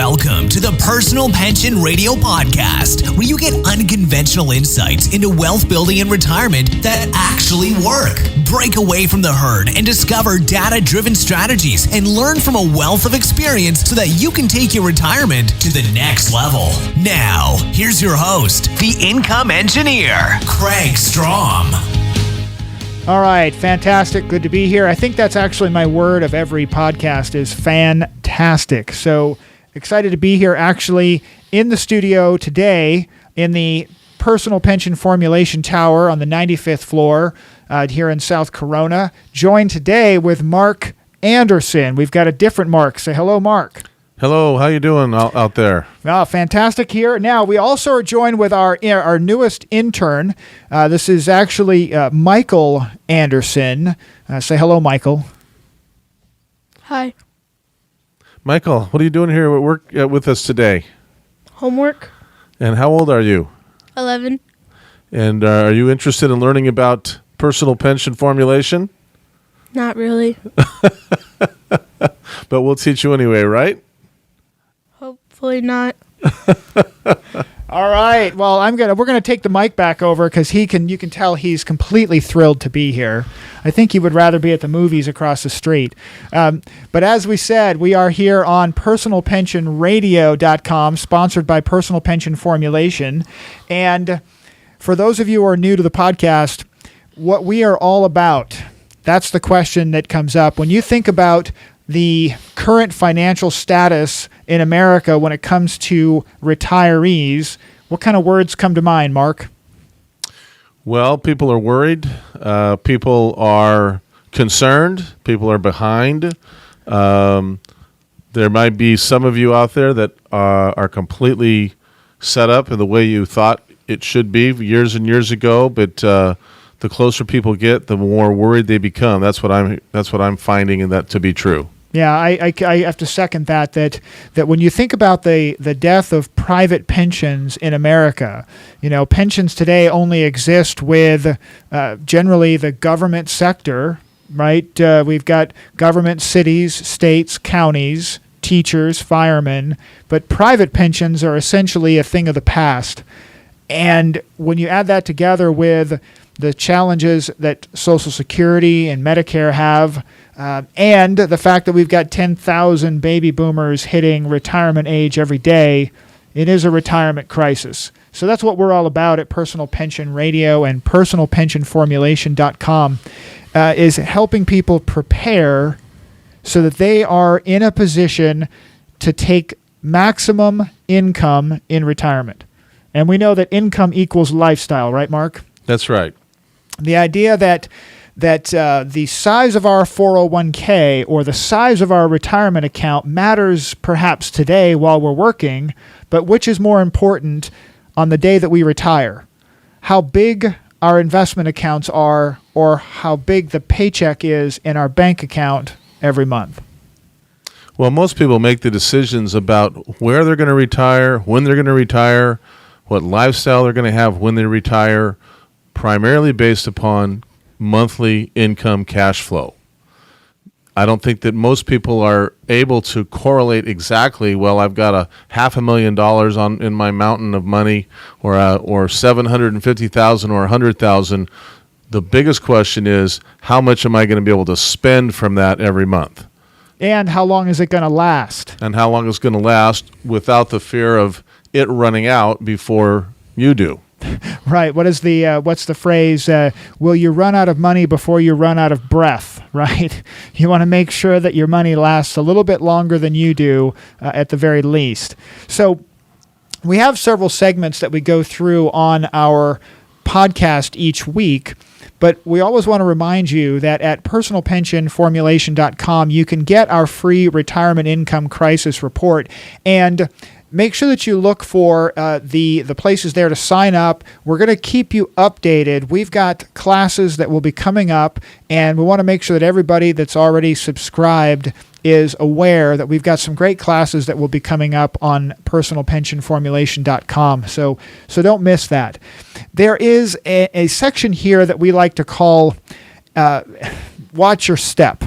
Welcome to the Personal Pension Radio Podcast, where you get unconventional insights into wealth building and retirement that actually work. Break away from the herd and discover data-driven strategies and learn from a wealth of experience so that you can take your retirement to the next level. Now, here's your host, the income engineer, Kraig Strom. All right, fantastic. Good to be here. I think that's actually my word of every podcast is fantastic. So excited to be here actually in the studio today in the Personal Pension Formulation Tower on the 95th floor here in South Corona. Joined today with Mark Anderson. We've got a different Mark. Say hello, Mark. Hello, how you doing out there? Oh, fantastic here. Now, we also are joined with our newest intern. This is actually Michael Anderson. Say hello, Michael. Hi. Michael, what are you doing here at work with us today? Homework. And how old are you? 11. And are you interested in learning about personal pension formulation? Not really. But we'll teach you anyway, right? Hopefully not. All right. Well, we're gonna take the mic back over because you can tell he's completely thrilled to be here. I think he would rather be at the movies across the street. But as we said, we are here on personalpensionradio.com, sponsored by Personal Pension Formulation. And for those of you who are new to the podcast, what we are all about, that's the question that comes up. When you think about the current financial status in America when it comes to retirees, what kind of words come to mind, Mark? Well, people are worried. People are concerned. People are behind. There might be some of you out there that are completely set up in the way you thought it should be years and years ago, but the closer people get, the more worried they become. That's what I'm finding, and that to be true. Yeah, I have to second that when you think about the death of private pensions in America, pensions today only exist with generally the government sector, right? We've got government, cities, states, counties, teachers, firemen, but private pensions are essentially a thing of the past. And when you add that together with the challenges that Social Security and Medicare have, and the fact that we've got 10,000 baby boomers hitting retirement age every day, it is a retirement crisis. So that's what we're all about at Personal Pension Radio and personalpensionformulation.com, is helping people prepare so that they are in a position to take maximum income in retirement. And we know that income equals lifestyle, right, Mark? That's right. The idea that the size of our 401k or the size of our retirement account matters perhaps today while we're working, but which is more important on the day that we retire? How big our investment accounts are, or how big the paycheck is in our bank account every month? Well, most people make the decisions about where they're going to retire, when they're going to retire, what lifestyle they're going to have when they retire, primarily based upon monthly income cash flow. I don't think that most people are able to correlate exactly, well, I've got $500,000 in my mountain of money, or $750,000 or $100,000. The biggest question is, how much am I going to be able to spend from that every month? And how long is it going to last? And how long it's going to last without the fear of it running out before you do. Right. What's the phrase? Will you run out of money before you run out of breath? Right. You want to make sure that your money lasts a little bit longer than you do, at the very least. So we have several segments that we go through on our podcast each week, but we always want to remind you that at personalpensionformulation.com, you can get our free retirement income crisis report, and make sure that you look for the places there to sign up. We're going to keep you updated. We've got classes that will be coming up, and we want to make sure that everybody that's already subscribed is aware that we've got some great classes that will be coming up on personalpensionformulation.com. So don't miss that. There is a section here that we like to call Watch Your Step.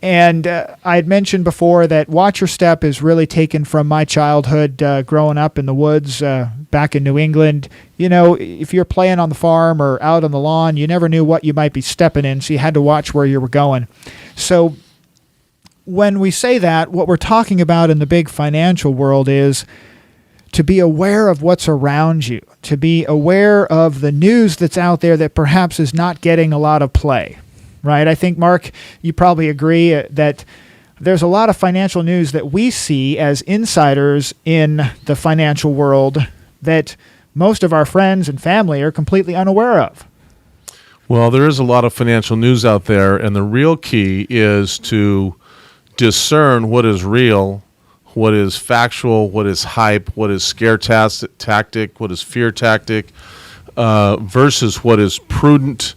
And I had mentioned before that Watch Your Step is really taken from my childhood growing up in the woods back in New England. You know, if you're playing on the farm or out on the lawn, you never knew what you might be stepping in, so you had to watch where you were going. So when we say that, what we're talking about in the big financial world is to be aware of what's around you, to be aware of the news that's out there that perhaps is not getting a lot of play. Right? I think, Mark, you probably agree that there's a lot of financial news that we see as insiders in the financial world that most of our friends and family are completely unaware of. Well, there is a lot of financial news out there, and the real key is to discern what is real, what is factual, what is hype, what is scare tactic, what is fear tactic, versus what is prudent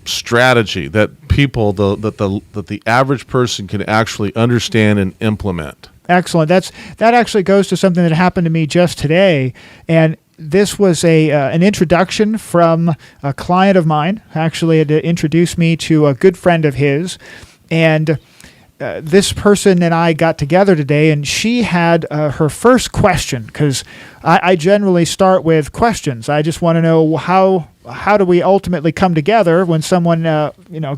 strategy that people, that the average person can actually understand and implement. Excellent. That actually goes to something that happened to me just today, and this was an introduction from a client of mine. Actually, had introduced me to a good friend of his, and this person and I got together today, and she had her first question, because I generally start with questions. I just want to know how do we ultimately come together when someone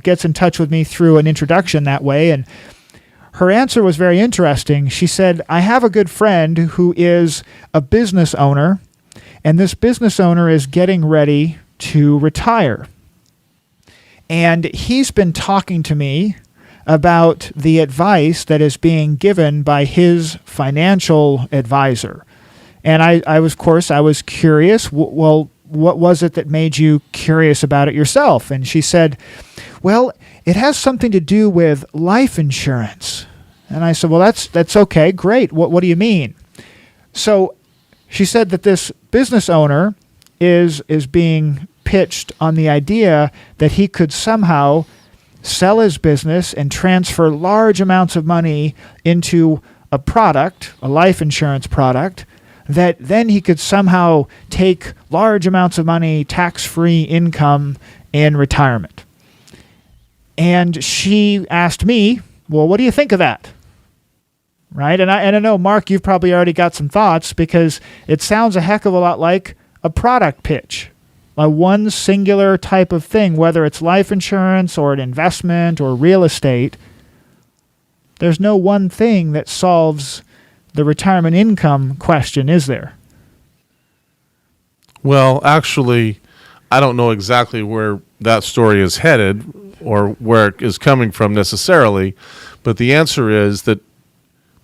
gets in touch with me through an introduction that way. And her answer was very interesting. She said, I have a good friend who is a business owner, and this business owner is getting ready to retire. And he's been talking to me about the advice that is being given by his financial advisor. And I was curious, well, what was it that made you curious about it yourself? And she said, well, it has something to do with life insurance. And I said, well, that's okay, great. What do you mean? So she said that this business owner is being pitched on the idea that he could somehow sell his business and transfer large amounts of money into a product, a life insurance product, that then he could somehow take large amounts of money, tax-free income in retirement. And she asked me, well, what do you think of that? Right? And I know, Mark, you've probably already got some thoughts, because it sounds a heck of a lot like a product pitch. A one singular type of thing, whether it's life insurance or an investment or real estate. There's no one thing that solves the retirement income question, is there? Well, actually, I don't know exactly where that story is headed or where it is coming from necessarily, but the answer is that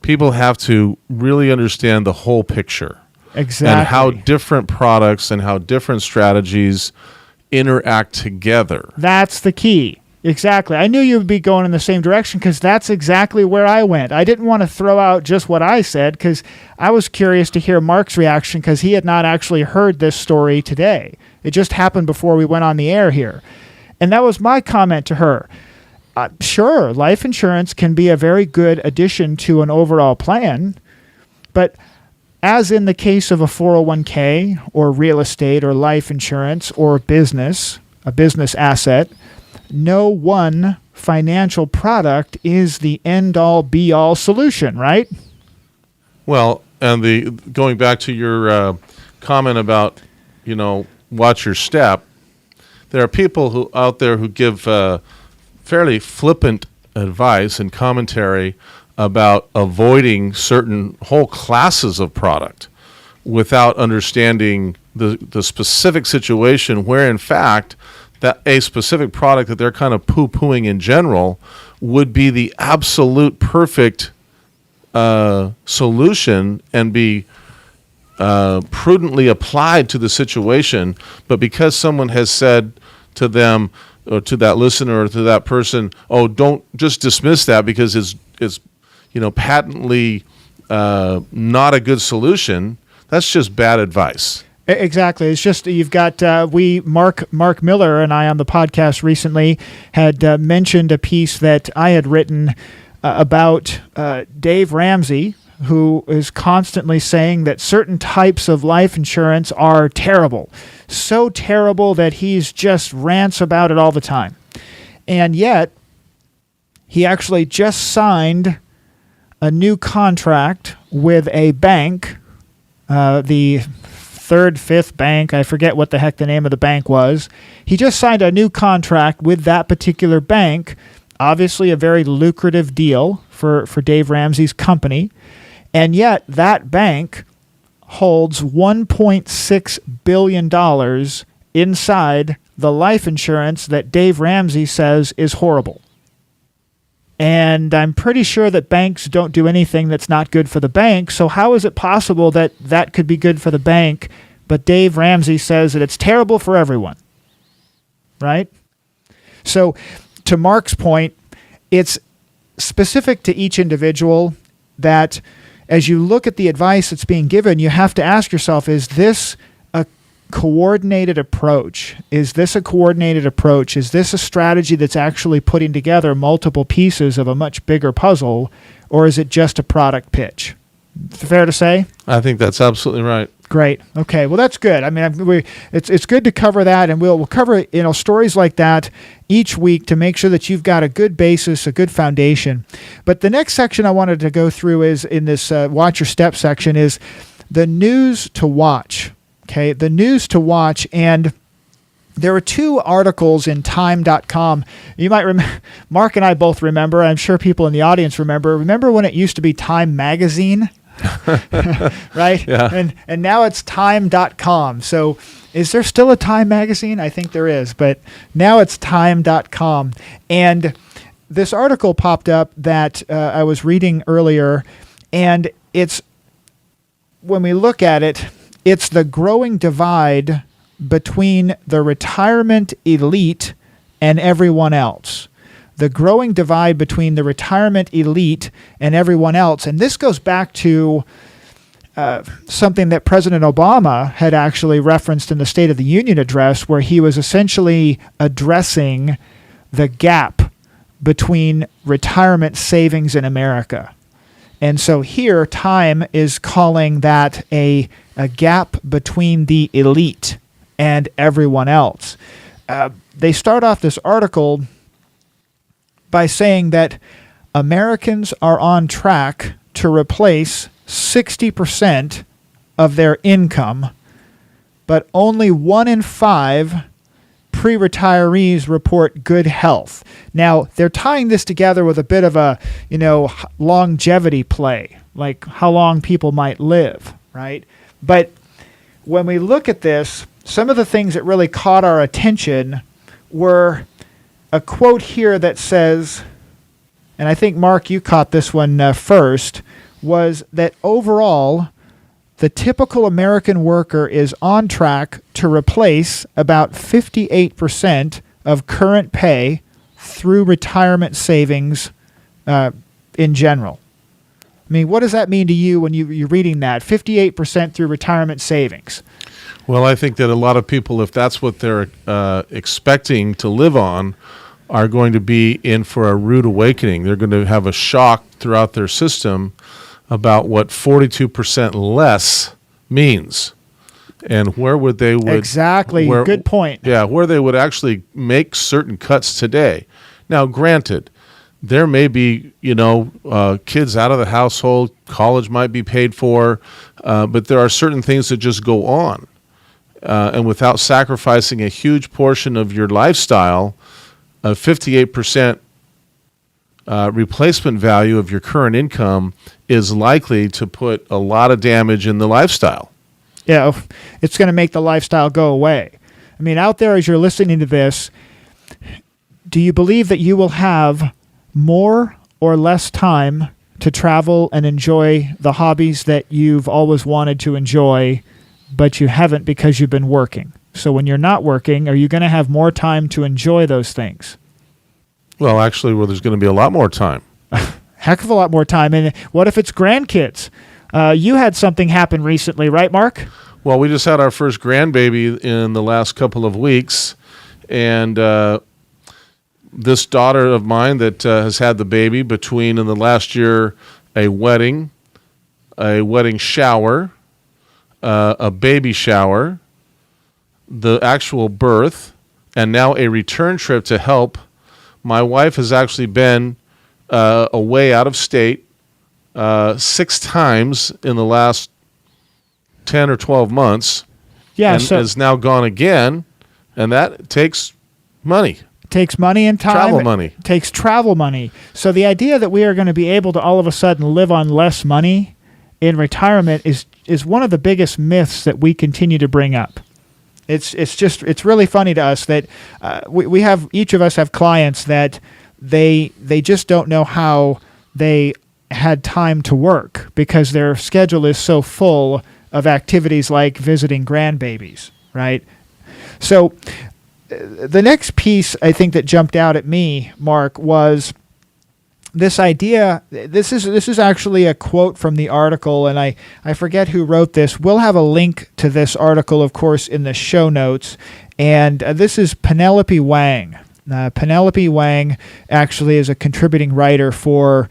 people have to really understand the whole picture. Exactly. And how different products and how different strategies interact together. That's the key. Exactly. I knew you would be going in the same direction, because that's exactly where I went. I didn't want to throw out just what I said, because I was curious to hear Mark's reaction, because he had not actually heard this story today. It just happened before we went on the air here. And that was my comment to her. Sure, life insurance can be a very good addition to an overall plan, but as in the case of a 401k or real estate or life insurance or a business asset, no one financial product is the end-all, be-all solution, right? Well, and going back to your comment about, watch your step, there are people out there who give fairly flippant advice and commentary about avoiding certain whole classes of product without understanding the specific situation where, in fact, that a specific product that they're kind of poo-pooing in general would be the absolute perfect solution and be prudently applied to the situation. But because someone has said to them, or to that listener or to that person, oh, don't just dismiss that because it's patently not a good solution, that's just bad advice. Exactly. It's just you've got Mark Miller and I on the podcast recently had mentioned a piece that I had written about Dave Ramsey, who is constantly saying that certain types of life insurance are terrible, so terrible that he's just rants about it all the time. And yet, he actually just signed a new contract with a bank, the third, fifth bank. I forget what the heck the name of the bank was. He just signed a new contract with that particular bank. Obviously, a very lucrative deal for Dave Ramsey's company. And yet, that bank holds $1.6 billion inside the life insurance that Dave Ramsey says is horrible. And I'm pretty sure that banks don't do anything that's not good for the bank. So how is it possible that that could be good for the bank, but Dave Ramsey says that it's terrible for everyone? Right? So to Mark's point, it's specific to each individual that as you look at the advice that's being given, you have to ask yourself, is this a coordinated approach? Is this a coordinated approach? Is this a strategy that's actually putting together multiple pieces of a much bigger puzzle, or is it just a product pitch? Fair to say? I think that's absolutely right. Great. Okay. Well, that's good. I mean, it's good to cover that, and we'll cover stories like that each week to make sure that you've got a good basis, a good foundation. But the next section I wanted to go through is in this Watch Your Step section is the news to watch. Okay, the news to watch, and there were two articles in Time.com. You might remember, Mark and I both remember. I'm sure people in the audience remember. Remember when it used to be Time Magazine? Right? Yeah. And now it's Time.com. So is there still a Time Magazine? I think there is, but now it's Time.com. And this article popped up that I was reading earlier, and it's, when we look at it, it's the growing divide between the retirement elite and everyone else. The growing divide between the retirement elite and everyone else. And this goes back to something that President Obama had actually referenced in the State of the Union address, where he was essentially addressing the gap between retirement savings in America. And so here, Time is calling that a gap between the elite and everyone else. They start off this article by saying that Americans are on track to replace 60% of their income, but only 1 in 5 pre-retirees report good health. Now, they're tying this together with a bit of a, longevity play, like how long people might live, right? But when we look at this, some of the things that really caught our attention were a quote here that says, and I think, Mark, you caught this one first, was that overall, the typical American worker is on track to replace about 58% of current pay through retirement savings in general. I mean, what does that mean to you when you're reading that? 58% through retirement savings. Well, I think that a lot of people, if that's what they're expecting to live on, are going to be in for a rude awakening. They're going to have a shock throughout their system about what 42% less means, and where would they exactly good point. Yeah, where they would actually make certain cuts today. Now, granted, there may be kids out of the household, college might be paid for, but there are certain things that just go on, and without sacrificing a huge portion of your lifestyle, a 58% replacement value of your current income is likely to put a lot of damage in the lifestyle. Yeah, it's going to make the lifestyle go away. I mean, out there as you're listening to this, do you believe that you will have more or less time to travel and enjoy the hobbies that you've always wanted to enjoy, but you haven't because you've been working? So when you're not working, are you going to have more time to enjoy those things? Well, actually, there's going to be a lot more time. Heck of a lot more time. And what if it's grandkids? You had something happen recently, right, Mark? Well, we just had our first grandbaby in the last couple of weeks, and this daughter of mine that has had the baby between, in the last year, a wedding shower, a baby shower, the actual birth, and now a return trip to help My wife has actually been away out of state 6 times in the last 10 or 12 months. Yeah, and so is now gone again, and that takes money. Takes money and time. Travel money. Takes travel money. So the idea that we are going to be able to all of a sudden live on less money in retirement is one of the biggest myths that we continue to bring up. It's really funny to us that we have, each of us have clients that they just don't know how they had time to work because their schedule is so full of activities like visiting grandbabies, right? So the next piece I think that jumped out at me, Mark, was this idea. This is actually a quote from the article, and I forget who wrote this. We'll have a link to this article, of course, in the show notes. And this is Penelope Wang. Penelope Wang actually is a contributing writer for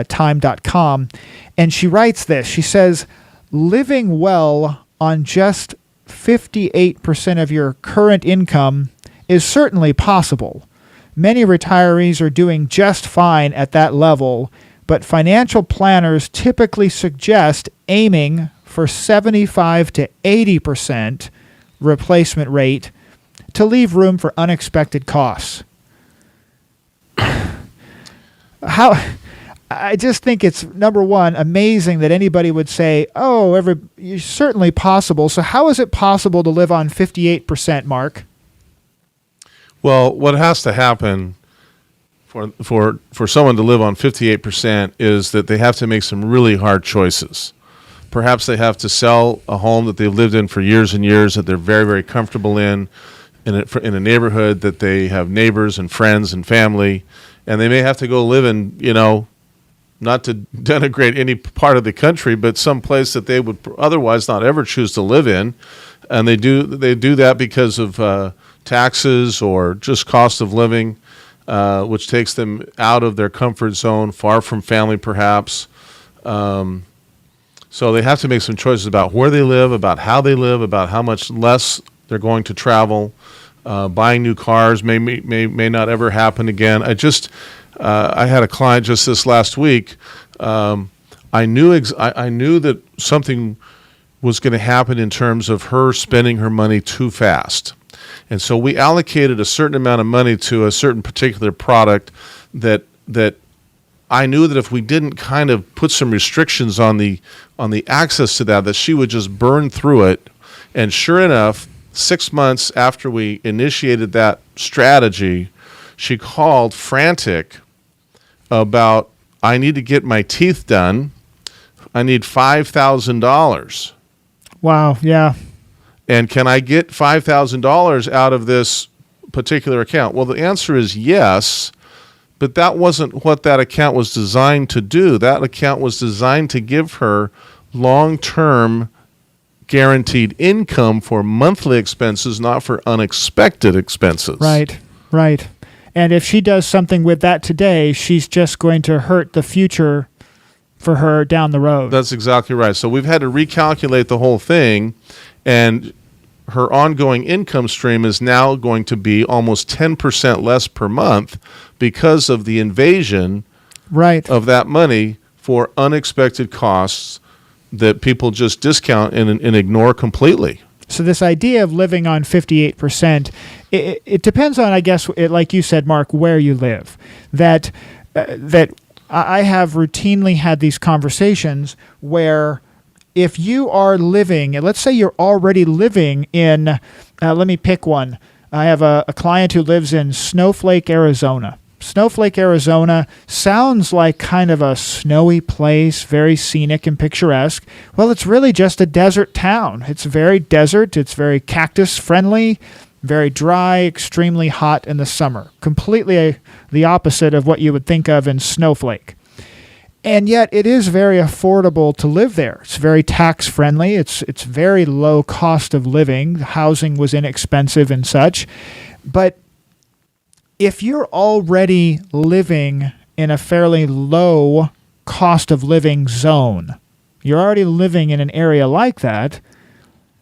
Time.com. And she writes this. She says, living well on just 58% of your current income is certainly possible. Many retirees are doing just fine at that level, but financial planners typically suggest aiming for 75 to 80% replacement rate to leave room for unexpected costs. I just think it's, number one, amazing that anybody would say, it's certainly possible. So how is it possible to live on 58%, Mark? Well, what has to happen for someone to live on 58% is that they have to make some really hard choices. Perhaps they have to sell a home that they've lived in for years and years that they're very, very comfortable in a neighborhood that they have neighbors and friends and family, and they may have to go live in, not to denigrate any part of the country, but some place that they would otherwise not ever choose to live in, and they do that because of taxes or just cost of living, which takes them out of their comfort zone, far from family perhaps. So they have to make some choices about where they live, about how they live, about how much less they're going to travel. Buying new cars may not ever happen again. I had a client just this last week. I knew that something was going to happen in terms of her spending her money too fast. And so we allocated a certain amount of money to a certain particular product that I knew that if we didn't kind of put some restrictions on the access to that she would just burn through it. And sure enough, 6 months after we initiated that strategy, she called frantic about, I need to get my teeth done. I need $5,000. Wow, yeah. And can I get $5,000 out of this particular account? Well, the answer is yes, but that wasn't what that account was designed to do. That account was designed to give her long-term guaranteed income for monthly expenses, not for unexpected expenses. Right. And if she does something with that today, she's just going to hurt the future for her down the road. That's exactly right. So we've had to recalculate the whole thing, and her ongoing income stream is now going to be almost 10% less per month because of the invasion of that money for unexpected costs that people just discount and ignore completely. So this idea of living on 58%, it depends on, I guess, like you said, Mark, where you live. That I have routinely had these conversations where if you are living, let's say you're already living in, let me pick one. I have a client who lives in Snowflake, Arizona. Snowflake, Arizona sounds like kind of a snowy place, very scenic and picturesque. Well, it's really just a desert town. It's very desert. It's very cactus friendly, very dry, extremely hot in the summer. Completely the opposite of what you would think of in Snowflake. And yet it is very affordable to live there. It's very tax friendly. It's very low cost of living. Housing was inexpensive and such. But if you're already living in a fairly low cost of living zone, you're already living in an area like that,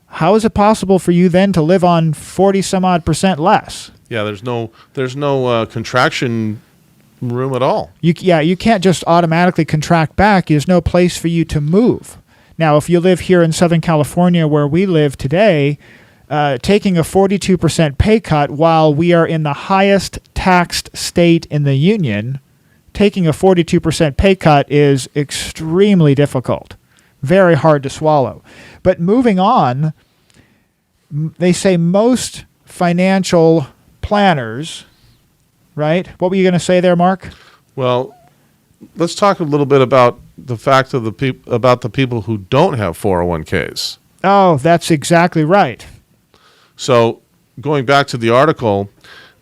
how is it possible for you then to live on 40 some odd % less? Yeah, there's no contraction room at all. You can't just automatically contract back. There's no place for you to move. Now, if you live here in Southern California where we live today, taking a 42% pay cut while we are in the highest taxed state in the union, taking a 42% pay cut is extremely difficult, very hard to swallow. But moving on, they say most financial planners, right? What were you going to say there, Mark? Well, let's talk a little bit about the fact of about the people who don't have 401ks. Oh, that's exactly right. So going back to the article,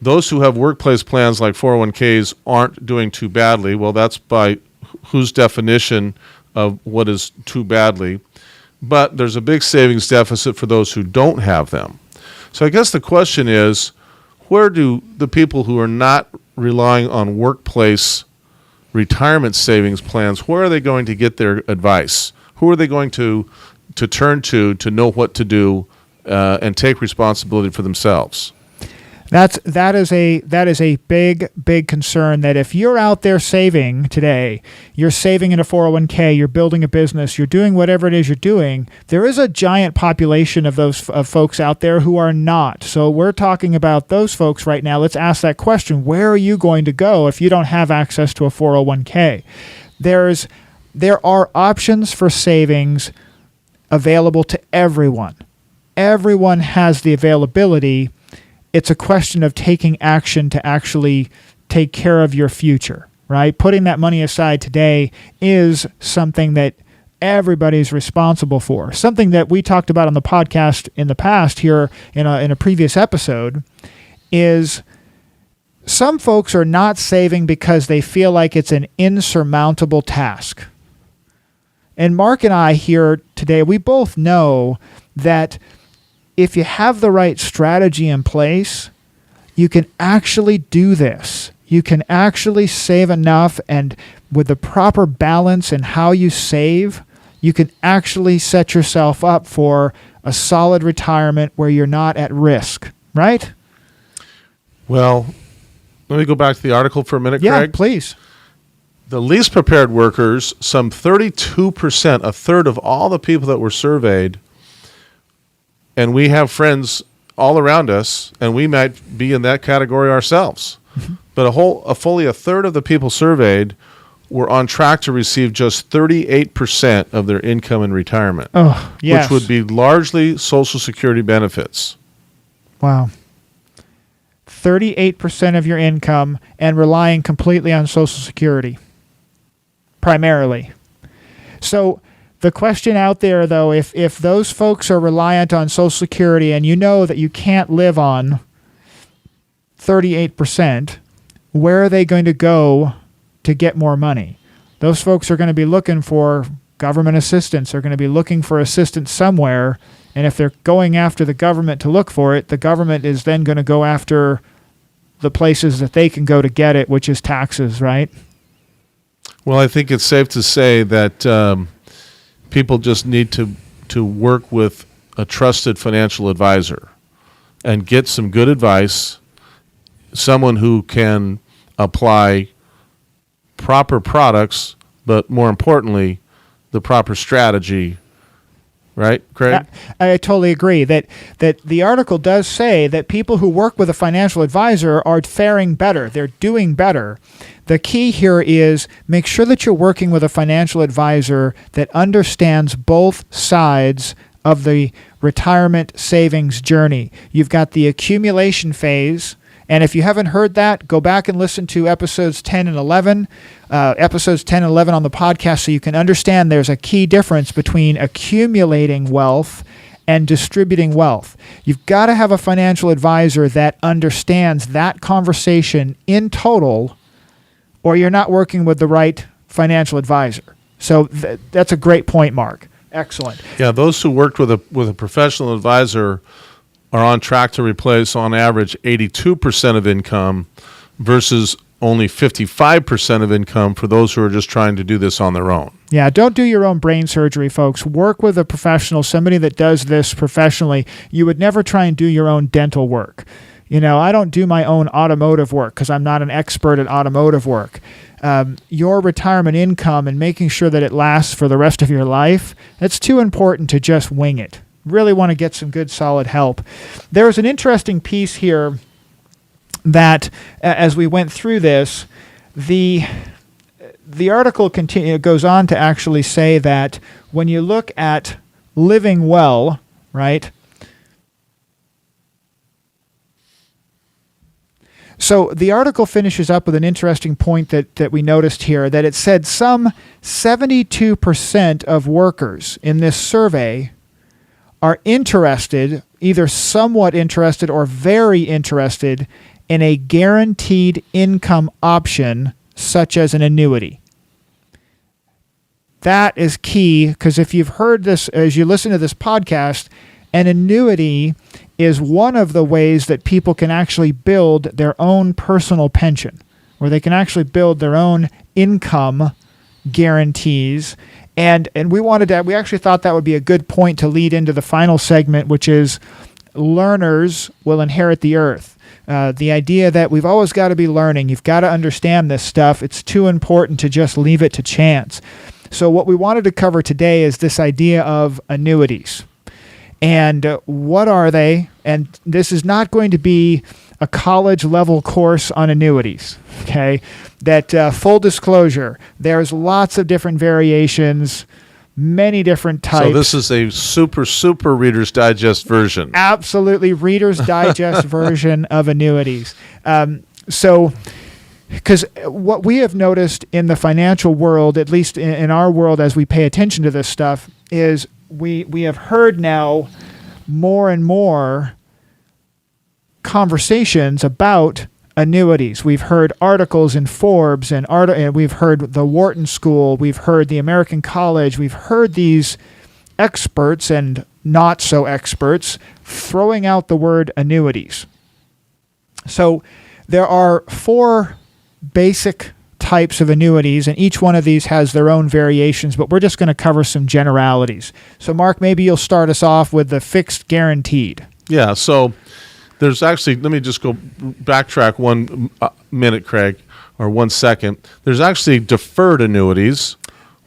those who have workplace plans like 401ks aren't doing too badly. Well, that's by whose definition of what is too badly. But there's a big savings deficit for those who don't have them. So I guess the question is, where do the people who are not relying on workplace retirement savings plans, where are they going to get their advice? Who are they going to turn to know what to do and take responsibility for themselves? That is a big concern, that if you're out there saving today, you're saving in a 401k, you're building a business, you're doing whatever it is you're doing, there is a giant population of those folks out there who are not. So we're talking about those folks right now. Let's ask that question. Where are you going to go if you don't have access to a 401k? There are options for savings available to everyone. Everyone has the availability. It's a question of taking action to actually take care of your future, right? Putting that money aside today is something that everybody's responsible for. Something that we talked about on the podcast in the past here in a previous episode is some folks are not saving because they feel like it's an insurmountable task. And Mark and I here today, we both know that if you have the right strategy in place, you can actually do this. You can actually save enough, and with the proper balance in how you save, you can actually set yourself up for a solid retirement where you're not at risk, right? Well, let me go back to the article for a minute, Yeah, Craig. please. The least prepared workers, some 32%, a third of all the people that were surveyed, and we have friends all around us, and we might be in that category ourselves. Mm-hmm. But fully a third of the people surveyed were on track to receive just 38% of their income in retirement, yes. which would be largely Social Security benefits. Wow. 38% of your income and relying completely on Social Security, primarily. So the question out there, though, if those folks are reliant on Social Security and you know that you can't live on 38%, where are they going to go to get more money? Those folks are going to be looking for government assistance. They're going to be looking for assistance somewhere. And if they're going after the government to look for it, the government is then going to go after the places that they can go to get it, which is taxes, right? Well, I think it's safe to say that people just need to work with a trusted financial advisor and get some good advice, someone who can apply proper products, but more importantly, the proper strategy. Right, Craig? I totally agree that the article does say that people who work with a financial advisor are faring better. They're doing better. The key here is make sure that you're working with a financial advisor that understands both sides of the retirement savings journey. You've got the accumulation phase. And if you haven't heard that, go back and listen to episodes 10 and 11. Episodes 10 and 11 on the podcast so you can understand there's a key difference between accumulating wealth and distributing wealth. You've got to have a financial advisor that understands that conversation in total, or you're not working with the right financial advisor. So that's a great point, Mark. Excellent. Yeah, those who worked with a professional advisor are on track to replace, on average, 82% of income versus only 55% of income for those who are just trying to do this on their own. Yeah, don't do your own brain surgery, folks. Work with a professional, somebody that does this professionally. You would never try and do your own dental work. I don't do my own automotive work because I'm not an expert at automotive work. Your retirement income and making sure that it lasts for the rest of your life, that's too important to just wing it. Really want to get some good solid help. There was an interesting piece here that as we went through this, the article goes on to actually say that when you look at living well, right? So the article finishes up with an interesting point that we noticed here, that it said some 72% of workers in this survey are interested, either somewhat interested or very interested, in a guaranteed income option such as an annuity. That is key, because if you've heard this, as you listen to this podcast, an annuity is one of the ways that people can actually build their own personal pension, where they can actually build their own income guarantees. And we actually thought that would be a good point to lead into the final segment, which is learners will inherit the earth. The idea that we've always got to be learning. You've got to understand this stuff. It's too important to just leave it to chance. So what we wanted to cover today is this idea of annuities. And what are they? And this is not going to be a college level course on annuities. Okay? That full disclosure, there's lots of different variations, many different types. So this is a super Reader's Digest version. Absolutely, Reader's Digest version of annuities. Because what we have noticed in the financial world, at least in our world as we pay attention to this stuff, is we have heard now more and more conversations about annuities. We've heard articles in Forbes and we've heard the Wharton School, we've heard the American College, we've heard these experts and not so experts throwing out the word annuities. So there are 4 basic types of annuities, and each one of these has their own variations, but we're just going to cover some generalities. So Mark, maybe you'll start us off with the fixed guaranteed. Yeah, so there's actually, let me just go backtrack 1 minute, Craig, or 1 second. There's actually deferred annuities,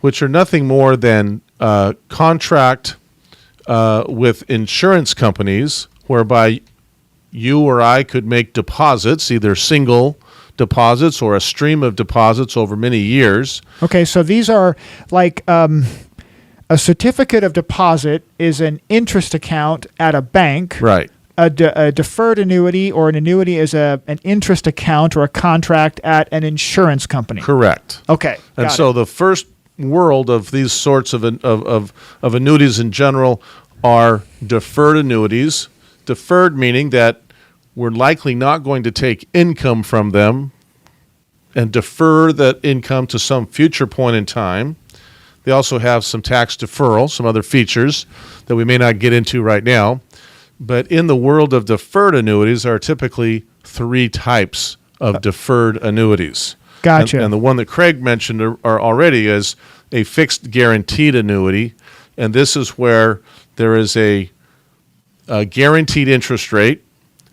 which are nothing more than contract with insurance companies whereby you or I could make deposits, either single deposits or a stream of deposits over many years. Okay, so these are like a certificate of deposit is an interest account at a bank. Right. A deferred annuity or an annuity is an interest account or a contract at an insurance company. Correct. Okay. And so the first world of these sorts of annuities in general are deferred annuities. Deferred meaning that we're likely not going to take income from them and defer that income to some future point in time. They also have some tax deferral, some other features that we may not get into right now. But in the world of deferred annuities, there are typically 3 types of deferred annuities. Gotcha. And the one that Craig mentioned already is a fixed guaranteed annuity. And this is where there is a guaranteed interest rate.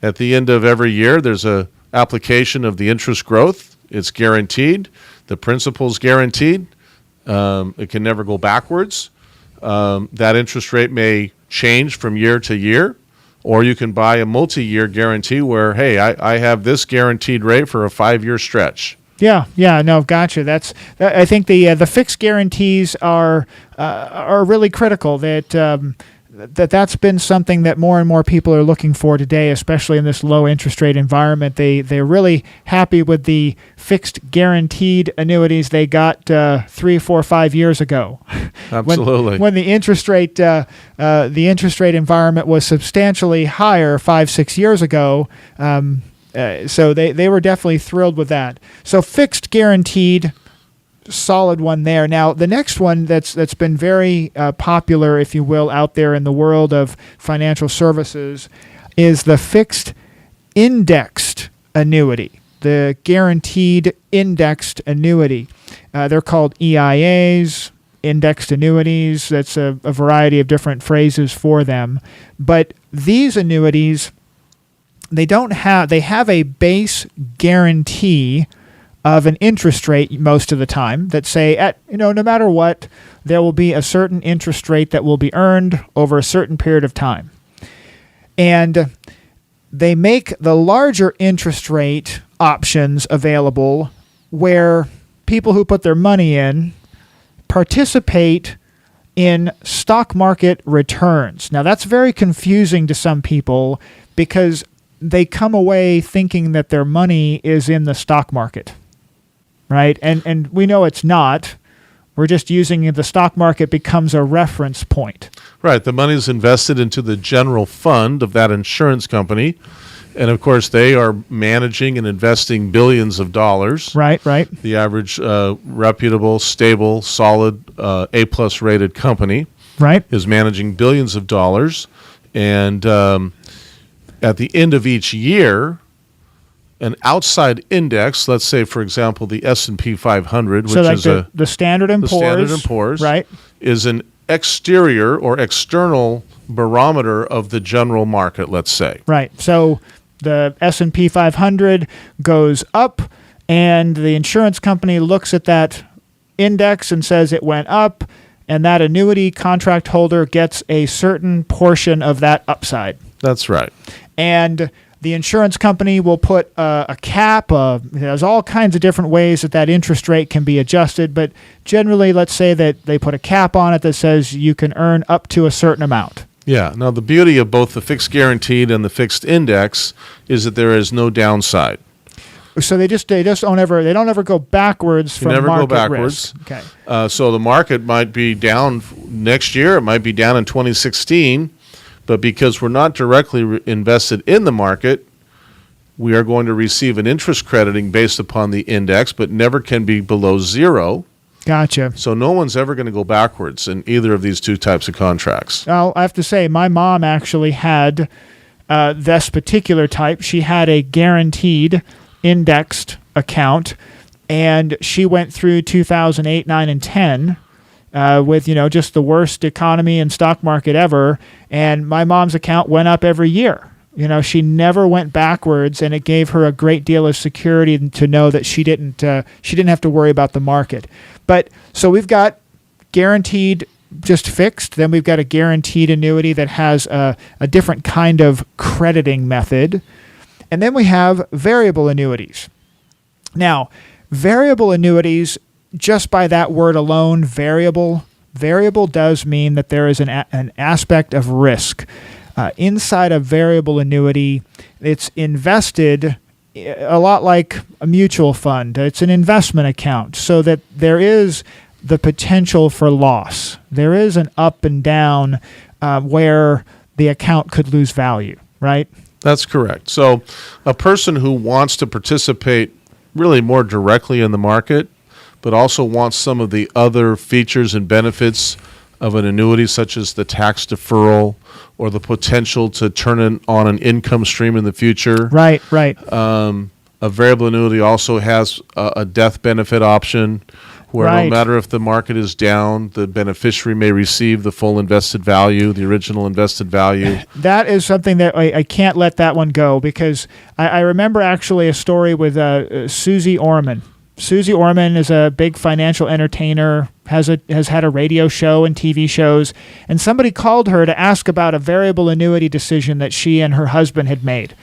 At the end of every year, there's a application of the interest growth. It's guaranteed. The principal's guaranteed. It can never go backwards. That interest rate may change from year to year, or you can buy a multi-year guarantee where, hey, I have this guaranteed rate for a 5-year stretch. Yeah, no, gotcha. I think the fixed guarantees are really critical. That's been something that more and more people are looking for today, especially in this low interest rate environment. They're really happy with the fixed guaranteed annuities they got 3, 4, 5 years ago. Absolutely. When the interest rate environment was substantially higher 5, 6 years ago. So they were definitely thrilled with that. So fixed guaranteed, solid one there. Now, the next one that's been very popular, if you will, out there in the world of financial services is the fixed indexed annuity, the guaranteed indexed annuity. They're called EIAs, indexed annuities. That's a variety of different phrases for them. But these annuities, they have a base guarantee of an interest rate most of the time that say no matter what, there will be a certain interest rate that will be earned over a certain period of time. And they make the larger interest rate options available where people who put their money in participate in stock market returns. Now, that's very confusing to some people because they come away thinking that their money is in the stock market, right? And we know it's not. We're just using the stock market becomes a reference point. Right. The money is invested into the general fund of that insurance company. And, of course, they are managing and investing billions of dollars. Right. The average reputable, stable, solid, A-plus rated company is managing billions of dollars. And at the end of each year, an outside index, let's say, for example, the S&P 500, which is the Standard & Poor's, right, is an exterior or external barometer of the general market, let's say. Right. So the S&P 500 goes up, and the insurance company looks at that index and says it went up, and that annuity contract holder gets a certain portion of that upside. That's right. And the insurance company will put a cap. There's all kinds of different ways that interest rate can be adjusted, but generally, let's say that they put a cap on it that says you can earn up to a certain amount. Yeah. Now, the beauty of both the fixed guaranteed and the fixed index is that there is no downside. So they don't ever go backwards from market risk. Never go backwards. Okay. So the market might be down next year. It might be down in 2016. But because we're not directly invested in the market, we are going to receive an interest crediting based upon the index, but never can be below zero. Gotcha. So no one's ever going to go backwards in either of these two types of contracts. Well, I have to say, my mom actually had this particular type. She had a guaranteed indexed account, and she went through 2008, 9, and 10 with just the worst economy and stock market ever, and my mom's account went up every year. She never went backwards, and it gave her a great deal of security to know that she didn't have to worry about the market. But so we've got guaranteed, just fixed. Then we've got a guaranteed annuity that has a different kind of crediting method, and then we have variable annuities. Now, variable annuities, just by that word alone, variable does mean that there is an aspect of risk. Inside a variable annuity, it's invested a lot like a mutual fund. It's an investment account, so that there is the potential for loss. There is an up and down where the account could lose value, right? That's correct. So a person who wants to participate really more directly in the market, but also wants some of the other features and benefits of an annuity, such as the tax deferral or the potential to turn on an income stream in the future. Right. A variable annuity also has a death benefit option where no matter if the market is down, the beneficiary may receive the full invested value, the original invested value. That is something that I can't let that one go, because I remember actually a story with Susie Orman. Susie Orman is a big financial entertainer, has had a radio show and TV shows, and somebody called her to ask about a variable annuity decision that she and her husband had made.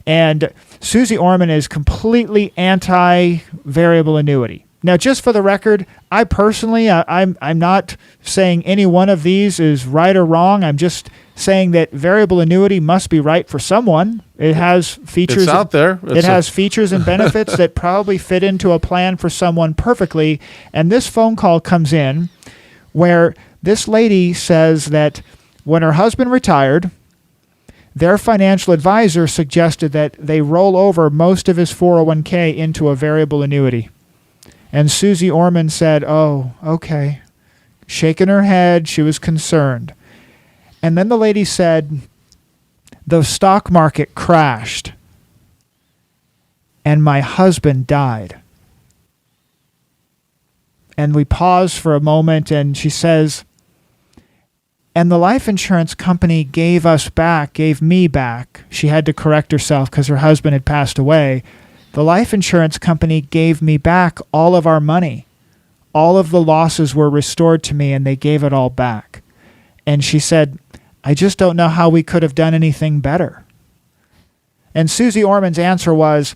And Susie Orman is completely anti-variable annuity. Now, just for the record, I personally, I'm not saying any one of these is right or wrong. I'm just saying that variable annuity must be right for someone. It has features. It's out there. It has features and benefits that probably fit into a plan for someone perfectly. And this phone call comes in where this lady says that when her husband retired, their financial advisor suggested that they roll over most of his 401k into a variable annuity. And Susie Orman said, "Oh, okay." Shaking her head, she was concerned. And then the lady said, "The stock market crashed, and my husband died." And we paused for a moment, and she says, And the life insurance company gave me back. She had to correct herself because her husband had passed away. The life insurance company gave me back all of our money. All of the losses were restored to me, and they gave it all back. And she said, I just don't know how we could have done anything better. And Susie Orman's answer was,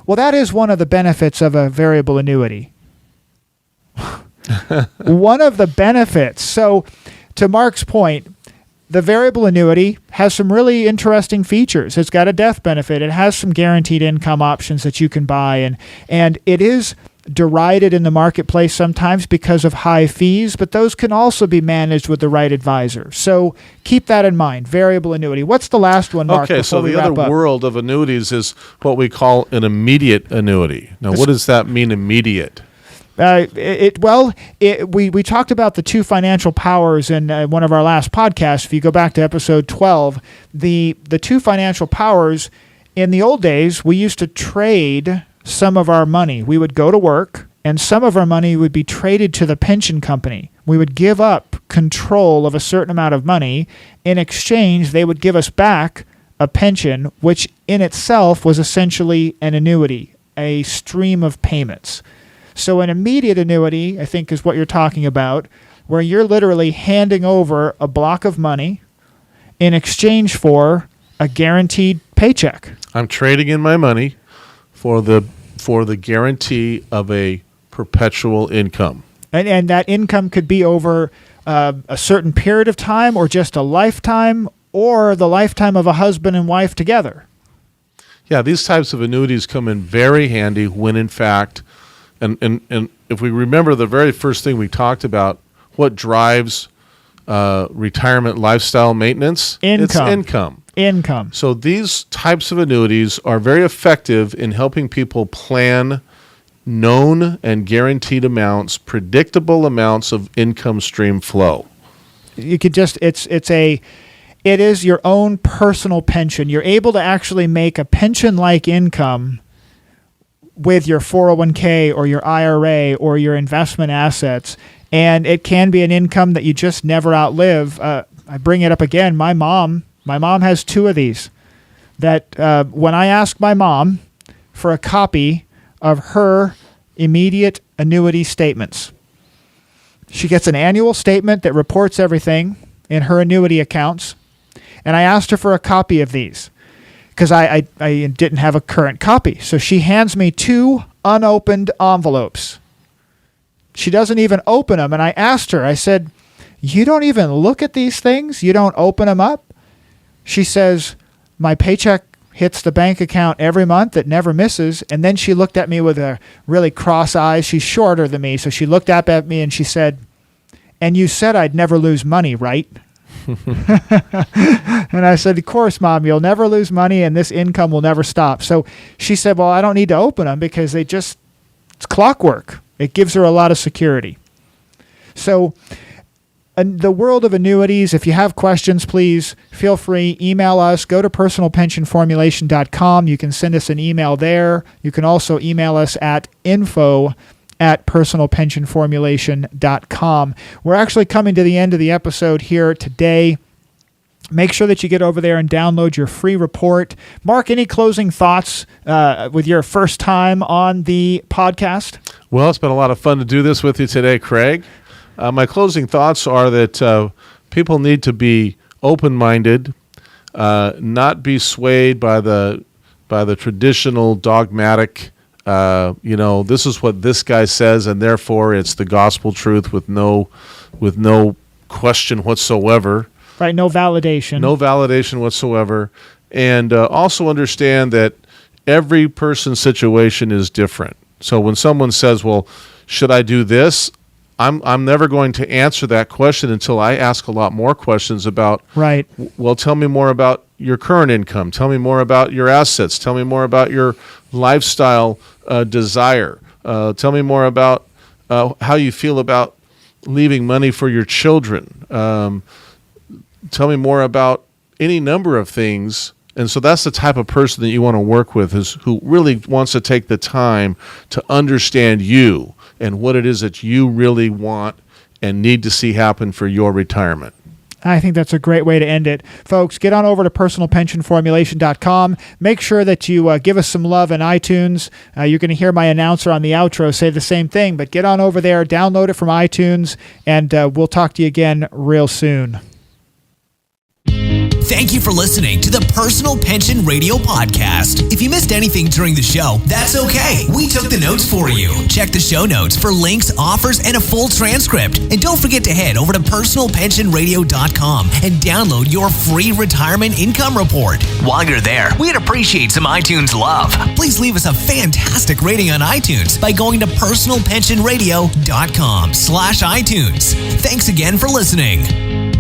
well, that is one of the benefits of a variable annuity. One of the benefits. So, to Mark's point, the variable annuity has some really interesting features. It's got a death benefit. It has some guaranteed income options that you can buy, and it is derided in the marketplace sometimes because of high fees, but those can also be managed with the right advisor. So keep that in mind. Variable annuity. What's the last one, Mark? Okay, so the other world of annuities is what we call an immediate annuity. Now, what does that mean, immediate? We talked about the two financial powers in one of our last podcasts. If you go back to episode 12, the two financial powers, in the old days, we used to trade some of our money. We would go to work, and some of our money would be traded to the pension company. We would give up control of a certain amount of money. In exchange, they would give us back a pension, which in itself was essentially an annuity, a stream of payments. So an immediate annuity, I think, is what you're talking about, where you're literally handing over a block of money in exchange for a guaranteed paycheck. I'm trading in my money for the guarantee of a perpetual income. And that income could be over a certain period of time, or just a lifetime, or the lifetime of a husband and wife together. Yeah, these types of annuities come in very handy when, in fact, and if we remember the very first thing we talked about, what drives retirement lifestyle maintenance? It's income. So these types of annuities are very effective in helping people plan known and guaranteed amounts, predictable amounts of income stream flow. You could just it is your own personal pension. You're able to actually make a pension-like income with your 401k or your IRA or your investment assets, and it can be an income that you just never outlive. I bring it up again. My mom has two of these. That when I ask my mom for a copy of her immediate annuity statements, she gets an annual statement that reports everything in her annuity accounts, and I asked her for a copy of these because I didn't have a current copy. So she hands me two unopened envelopes. She doesn't even open them, and I asked her, I said, you don't even look at these things? You don't open them up? She says, my paycheck hits the bank account every month. It never misses. And then she looked at me with a really cross eyes. She's shorter than me. So she looked up at me and she said, and you said I'd never lose money, right? And I said, of course, Mom, you'll never lose money and this income will never stop. So she said, well, I don't need to open them because it's clockwork. It gives her a lot of security. So the world of annuities, if you have questions, please feel free. Email us. Go to personalpensionformulation.com. You can send us an email there. You can also email us at info@personalpensionformulation.com. We're actually coming to the end of the episode here today. Make sure that you get over there and download your free report. Mark, any closing thoughts with your first time on the podcast? Well, it's been a lot of fun to do this with you today, Kraig. My closing thoughts are that people need to be open-minded, not be swayed by the traditional dogmatic, this is what this guy says, and therefore it's the gospel truth with no question whatsoever. Right, no validation. No validation whatsoever. And also understand that every person's situation is different. So when someone says, well, should I do this? I'm never going to answer that question until I ask a lot more questions about, right. Well, tell me more about your current income. Tell me more about your assets. Tell me more about your lifestyle desire. Tell me more about how you feel about leaving money for your children. Tell me more about any number of things. And so that's the type of person that you want to work with, is who really wants to take the time to understand you and what it is that you really want and need to see happen for your retirement. I think that's a great way to end it. Folks, get on over to personalpensionformulation.com. Make sure that you give us some love in iTunes. You're going to hear my announcer on the outro say the same thing, but get on over there, download it from iTunes, and we'll talk to you again real soon. Thank you for listening to the Personal Pension Radio Podcast. If you missed anything during the show, that's okay. We took the notes for you. Check the show notes for links, offers, and a full transcript. And don't forget to head over to personalpensionradio.com and download your free retirement income report. While you're there, we'd appreciate some iTunes love. Please leave us a fantastic rating on iTunes by going to personalpensionradio.com/iTunes. Thanks again for listening.